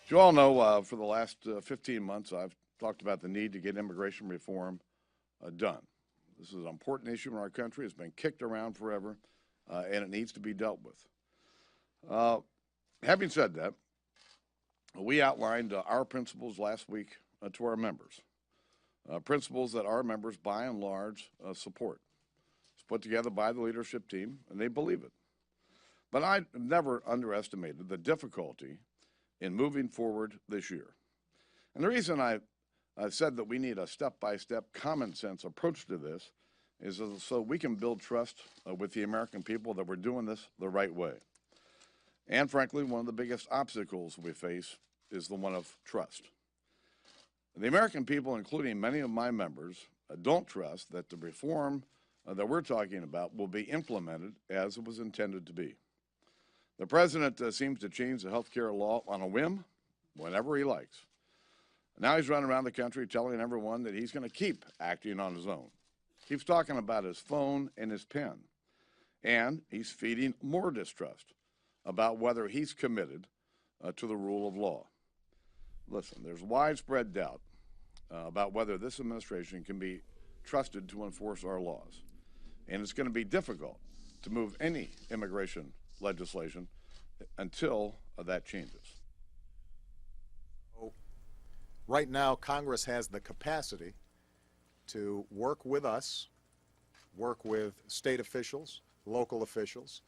As you all know, for the last 15 months, I've talked about the need to get immigration reform done. This is an important issue in our country. It's been kicked around forever, and it needs to be dealt with. Having said that, we outlined our principles last week to our members, principles that our members, by and large, support. It's put together by the leadership team, and they believe it. But I never underestimated the difficulty in moving forward this year. And the reason I've said that we need a step-by-step common sense approach to this is so we can build trust with the American people that we're doing this the right way. And frankly, one of the biggest obstacles we face is the one of trust. The American people, including many of my members, don't trust that the reform that we're talking about will be implemented as it was intended to be. The president seems to change the health care law on a whim whenever he likes. Now he's running around the country telling everyone that he's going to keep acting on his own. Keeps talking about his phone and his pen. And he's feeding more distrust about whether he's committed to the rule of law. Listen, there's widespread doubt about whether this administration can be trusted to enforce our laws. And it's going to be difficult to move any immigration legislation until that changes. Right now, Congress has the capacity to work with us, work with state officials, local officials,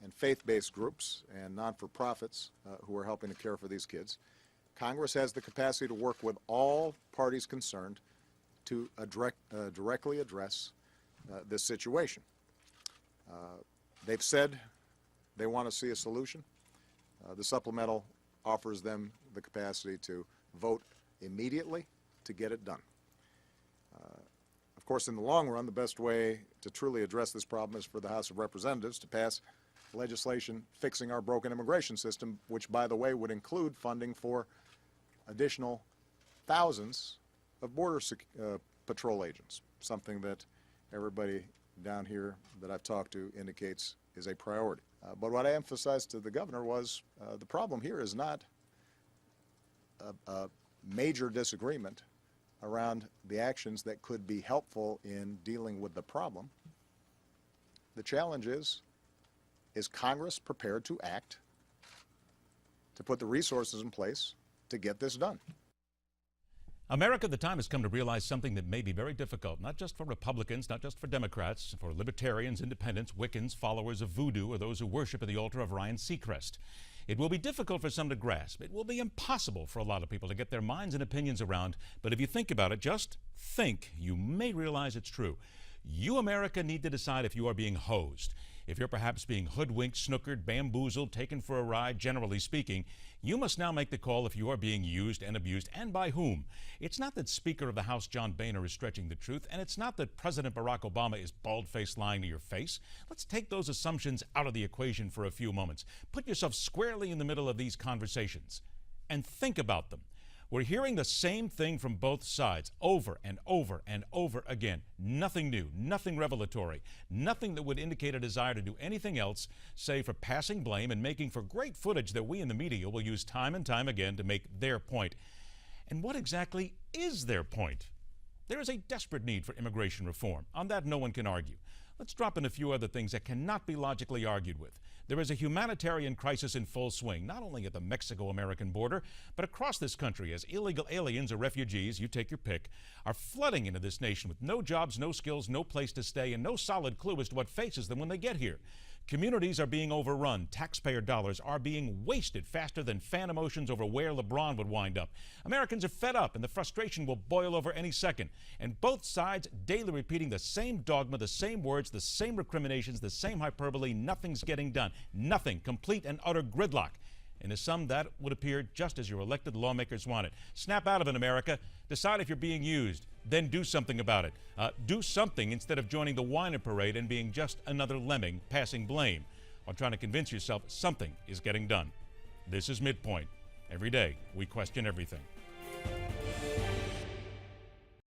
and faith-based groups and non-for-profits who are helping to care for these kids. Congress has the capacity to work with all parties concerned to directly address this situation. They've said they want to see a solution. The supplemental offers them the capacity to vote immediately to get it done. Of course, in the long run, the best way to truly address this problem is for the House of Representatives to pass legislation fixing our broken immigration system, which, by the way, would include funding for additional thousands of Border Patrol agents, something that everybody down here that I've talked to indicates is a priority. But what I emphasized to the governor was the problem here is not a major disagreement around the actions that could be helpful in dealing with the problem. The challenge is Congress prepared to act, to put the resources in place to get this done? America, the time has come to realize something that may be very difficult, not just for Republicans, not just for Democrats, for libertarians, independents, Wiccans, followers of voodoo, or those who worship at the altar of Ryan Seacrest. It will be difficult for some to grasp. It will be impossible for a lot of people to get their minds and opinions around. But if you think about it, just think, you may realize it's true. You, America, need to decide if you are being hosed. If you're perhaps being hoodwinked, snookered, bamboozled, taken for a ride, generally speaking, you must now make the call if you are being used, and by whom. It's not that Speaker of the House John Boehner is stretching the truth, and it's not that President Barack Obama is bald-faced lying to your face. Let's take those assumptions out of the equation for a few moments. Put yourself squarely in the middle of these conversations and think about them. We're hearing the same thing from both sides over and over and over again. Nothing new, nothing revelatory, nothing that would indicate a desire to do anything else, save for passing blame and making for great footage that we in the media will use time and time again to make their point. And what exactly is their point? There is a desperate need for immigration reform. On that, no one can argue. Let's drop in a few other things that cannot be logically argued with. There is a humanitarian crisis in full swing, not only at the Mexico-American border, but across this country as illegal aliens or refugees, you take your pick, are flooding into this nation with no jobs, no skills, no place to stay, and no solid clue as to what faces them when they get here. Communities are being overrun. Taxpayer dollars are being wasted faster than fan emotions over where LeBron would wind up. Americans are fed up, and the frustration will boil over any second. And both sides daily repeating the same dogma, the same words, the same recriminations, the same hyperbole. Nothing's getting done. Nothing. Complete and utter gridlock. And to some, that would appear just as your elected lawmakers want it. Snap out of it, America. Decide if you're being used. Then do something about it. Do something instead of joining the whining parade and being just another lemming passing blame while trying to convince yourself something is getting done. This is MidPoint. Every day, we question everything.